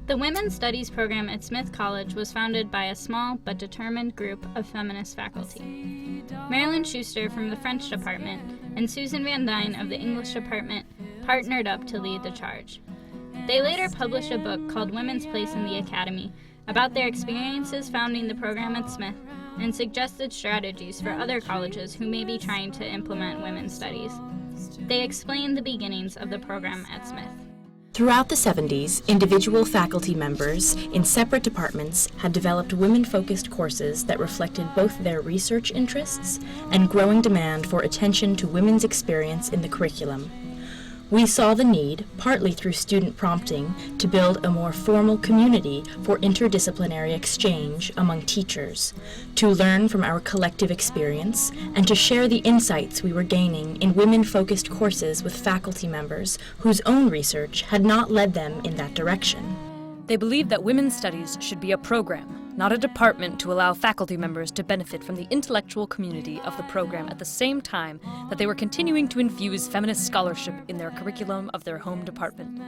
The Women's Studies program at Smith College was founded by a small but determined group of feminist faculty. Marilyn Schuster from the French department and Susan Van Dyne of the English department partnered up to lead the charge. They later published a book called Women's Place in the Academy about their experiences founding the program at Smith and suggested strategies for other colleges who may be trying to implement women's studies. They explained the beginnings of the program at Smith. Throughout the 70s, individual faculty members in separate departments had developed women-focused courses that reflected both their research interests and growing demand for attention to women's experience in the curriculum. We saw the need, partly through student prompting, to build a more formal community for interdisciplinary exchange among teachers, to learn from our collective experience, and to share the insights we were gaining in women-focused courses with faculty members whose own research had not led them in that direction. They believed that women's studies should be a program, not a department to allow faculty members to benefit from the intellectual community of the program at the same time that they were continuing to infuse feminist scholarship in their curriculum of their home department.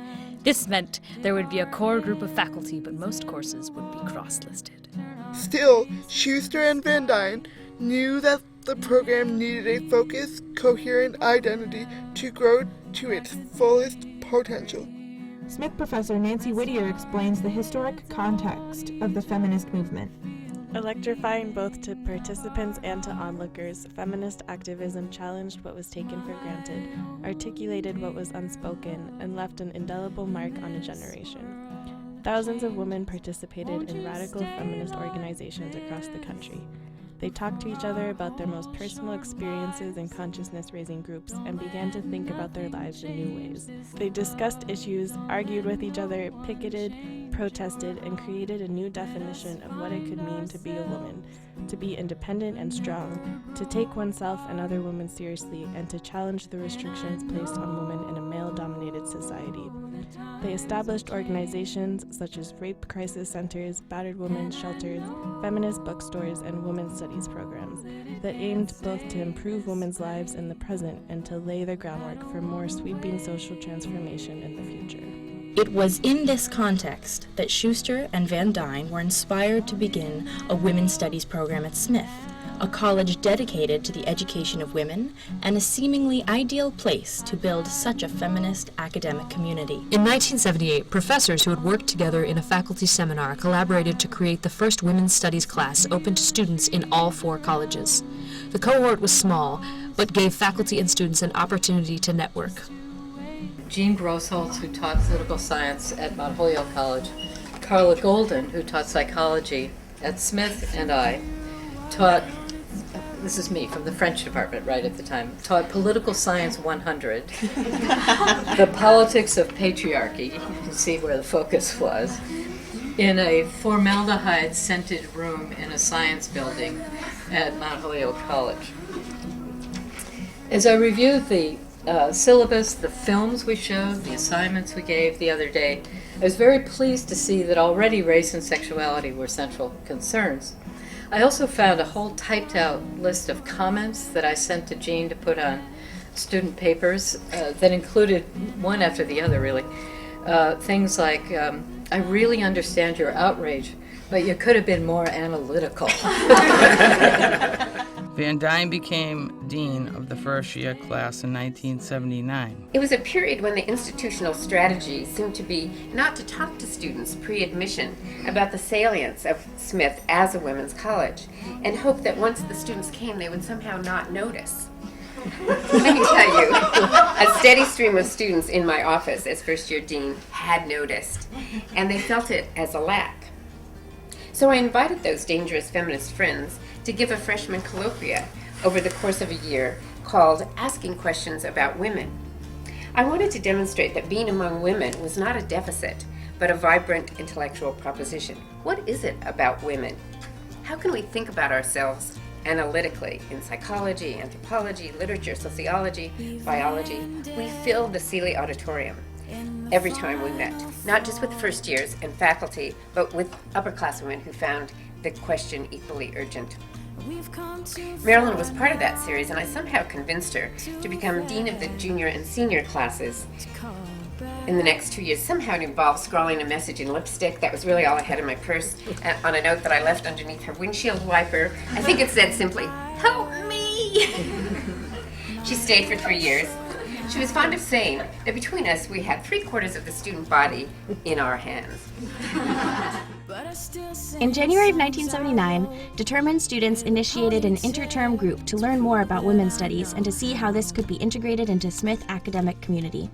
This meant there would be a core group of faculty, but most courses would be cross-listed. Still, Schuster and Van Dyne knew that the program needed a focused, coherent identity to grow to its fullest potential. Smith professor Nancy Whittier explains the historic context of the feminist movement. Electrifying both to participants and to onlookers, feminist activism challenged what was taken for granted, articulated what was unspoken, and left an indelible mark on a generation. Thousands of women participated in radical feminist organizations across the country. They talked to each other about their most personal experiences in consciousness-raising groups and began to think about their lives in new ways. They discussed issues, argued with each other, picketed, protested, and created a new definition of what it could mean to be a woman, to be independent and strong, to take oneself and other women seriously, and to challenge the restrictions placed on women in a male-dominated society. They established organizations such as rape crisis centers, battered women's shelters, feminist bookstores, and women's studies programs that aimed both to improve women's lives in the present and to lay the groundwork for more sweeping social transformation in the future. It was in this context that Schuster and Van Dyne were inspired to begin a women's studies program at Smith, a college dedicated to the education of women and a seemingly ideal place to build such a feminist academic community. In 1978, professors who had worked together in a faculty seminar collaborated to create the first women's studies class open to students in all 4 colleges. The cohort was small, but gave faculty and students an opportunity to network. Jean Grossholtz, who taught political science at Mount Holyoke College, Carla Golden, who taught psychology at Smith, and I taught, this is me from the French department right at the time, taught Political Science 100, the politics of patriarchy, you can see where the focus was, in a formaldehyde-scented room in a science building at Mount Holyoke College. As I reviewed the syllabus, the films we showed, the assignments we gave the other day, I was very pleased to see that already race and sexuality were central concerns. I also found a whole typed out list of comments that I sent to Jean to put on student papers that included one after the other, really. Things like, I really understand your outrage, but you could have been more analytical. Van Dyne became dean of the first year class in 1979. It was a period when the institutional strategy seemed to be not to talk to students pre-admission about the salience of Smith as a women's college, and hope that once the students came, they would somehow not notice. Let me tell you, a steady stream of students in my office as first-year dean had noticed, and they felt it as a lack. So I invited those dangerous feminist friends to give a freshman colloquia over the course of a year called Asking Questions About Women. I wanted to demonstrate that being among women was not a deficit, but a vibrant intellectual proposition. What is it about women? How can we think about ourselves analytically in psychology, anthropology, literature, sociology, biology? We filled the Seeley Auditorium every time we met, not just with first years and faculty, but with upperclasswomen who found the question equally urgent. Marilyn was part of that series, and I somehow convinced her to become dean of the junior and senior classes. in the next 2 years. Somehow it involved scrawling a message in lipstick. That was really all I had in my purse, on a note that I left underneath her windshield wiper. I think it said simply, "Help me!" She stayed for 3 years. She was fond of saying that between us we had 3/4 of the student body in our hands. In January of 1979, determined students initiated an interterm group to learn more about women's studies and to see how this could be integrated into Smith academic community.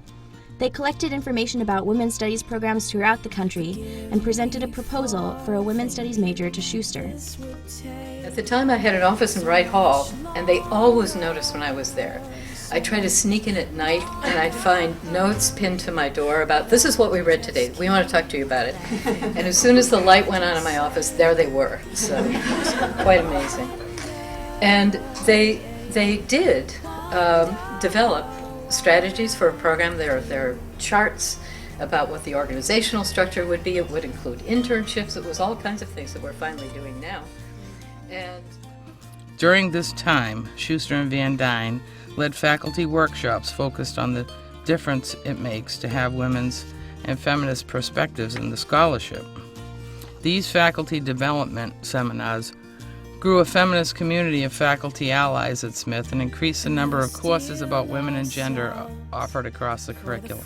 They collected information about women's studies programs throughout the country and presented a proposal for a women's studies major to Schuster. At the time I had an office in Wright Hall, and they always noticed when I was there. I'd try to sneak in at night, and I'd find notes pinned to my door about, "This is what we read today. We want to talk to you about it." And as soon as the light went on in my office, there they were. So it was quite amazing. And they did develop strategies for a program. There are charts about what the organizational structure would be. It would include internships. It was all kinds of things that we're finally doing now. And During this time, Schuster and Van Dyne led faculty workshops focused on the difference it makes to have women's and feminist perspectives in the scholarship. These faculty development seminars grew a feminist community of faculty allies at Smith and increased the number of courses about women and gender offered across the curriculum.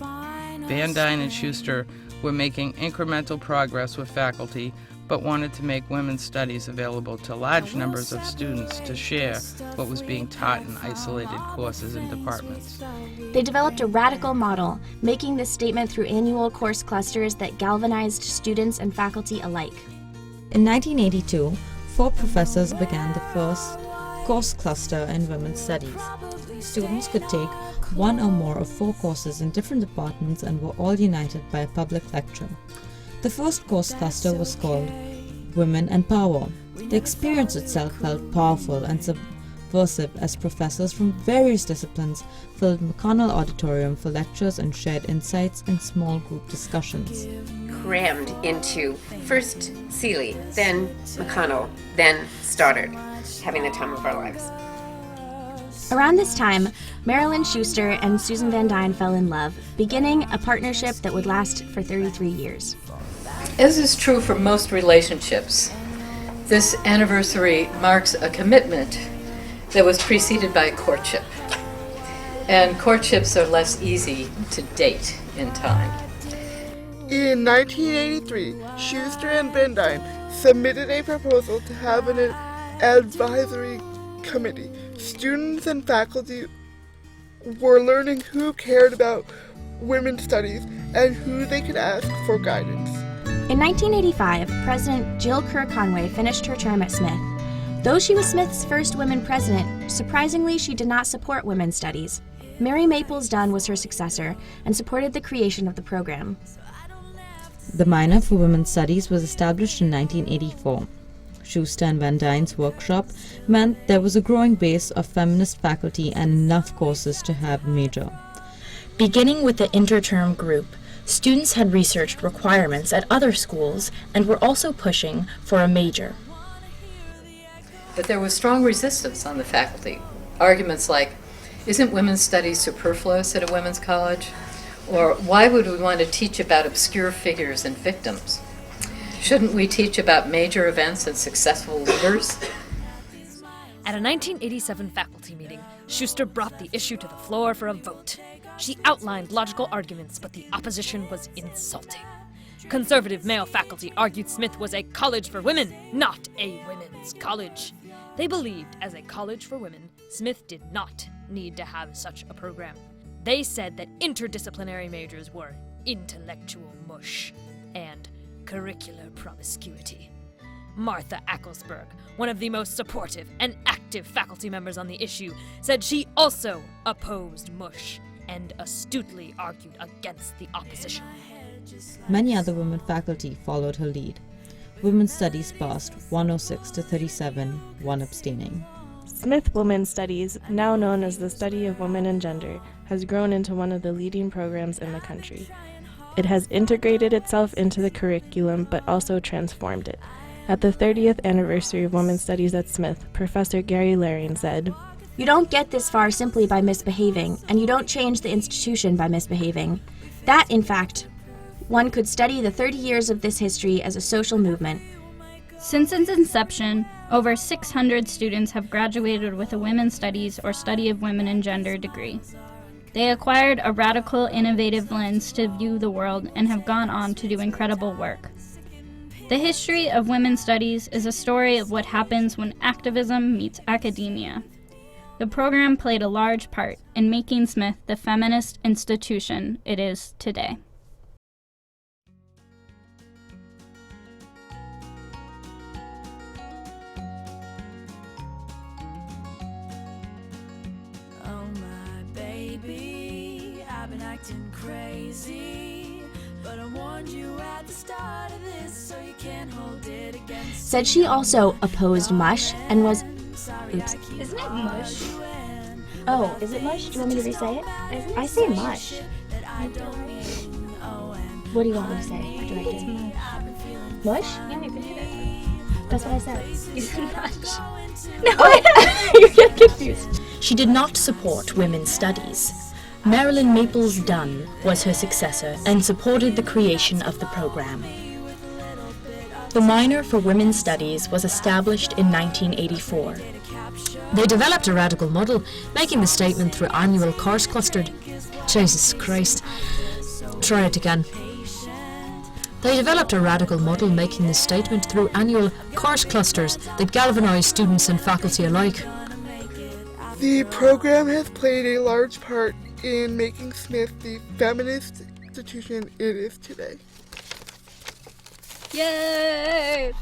Van Dyne and Schuster were making incremental progress with faculty, but wanted to make women's studies available to large numbers of students to share what was being taught in isolated courses and departments. They developed a radical model, making this statement through annual course clusters that galvanized students and faculty alike. In 1982, 4 professors began the first course cluster in women's studies. Students could take one or more of 4 courses in different departments and were all united by a public lecture. The first course cluster was called Women and Power. The experience itself felt powerful and subversive as professors from various disciplines filled McConnell Auditorium for lectures and shared insights in small group discussions. Crammed into first Seeley, then McConnell, then Stoddard, having the time of our lives. Around this time, Marilyn Schuster and Susan Van Dyne fell in love, beginning a partnership that would last for 33 years. as is true for most relationships, this anniversary marks a commitment that was preceded by a courtship. And courtships are less easy to date in time. In 1983, Schuster and Van Dyne submitted a proposal to have an advisory committee. Students and faculty were learning who cared about women's studies and who they could ask for guidance. In 1985, President Jill Kerr Conway finished her term at Smith. Though she was Smith's first woman president, surprisingly she did not support women's studies. Mary Maples Dunn was her successor and supported the creation of the program. The minor for women's studies was established in 1984. Schuster and Van Dyne's workshop meant there was a growing base of feminist faculty and enough courses to have a major. Beginning with the interterm group, students had researched requirements at other schools and were also pushing for a major. But there was strong resistance on the faculty. Arguments like, isn't women's studies superfluous at a women's college? Or why would we want to teach about obscure figures and victims? Shouldn't we teach about major events and successful leaders? At a 1987 faculty meeting, Schuster brought the issue to the floor for a vote. She outlined logical arguments, but the opposition was insulting. Conservative male faculty argued Smith was a college for women, not a women's college. They believed, as a college for women, Smith did not need to have such a program. They said that interdisciplinary majors were intellectual mush and curricular promiscuity. Martha Acklesberg, one of the most supportive and active faculty members on the issue, said she also opposed mush and astutely argued against the opposition. Many other women faculty followed her lead. Women's Studies passed 106 to 37, one abstaining. Smith Women's Studies, now known as the study of women and gender, has grown into one of the leading programs in the country. It has integrated itself into the curriculum but also transformed it. At the 30th anniversary of Women's Studies at Smith, Professor Gary Laring said, "You don't get this far simply by misbehaving, and you don't change the institution by misbehaving. That, in fact, one could study the 30 years of this history as a social movement. Since its inception, over 600 students have graduated with a women's studies or study of women and gender degree. They acquired a radical, innovative lens to view the world and have gone on to do incredible work. The history of women's studies is a story of what happens when activism meets academia. The program played a large part in making Smith the feminist institution it is today. Acting crazy, but I warned you at the start of this, so you can't hold it against. Said she also opposed mush and was... Oops. Isn't it mush? Oh, is it mush? Do you want me to re-say it? I say mush. What do you want me to say? What do I do? Mush? Yeah, you can do that. That's what I said. You said mush. No, you're getting confused. She did not support women's studies. Marilyn Maples Dunn was her successor and supported the creation of the program. The minor for women's studies was established in 1984. They developed a radical model, making the statement through annual course clustered. Jesus Christ. Try it again. They developed a radical model, making the statement through annual course clusters that galvanized students and faculty alike. The program has played a large part in making Smith the feminist institution it is today. Yay!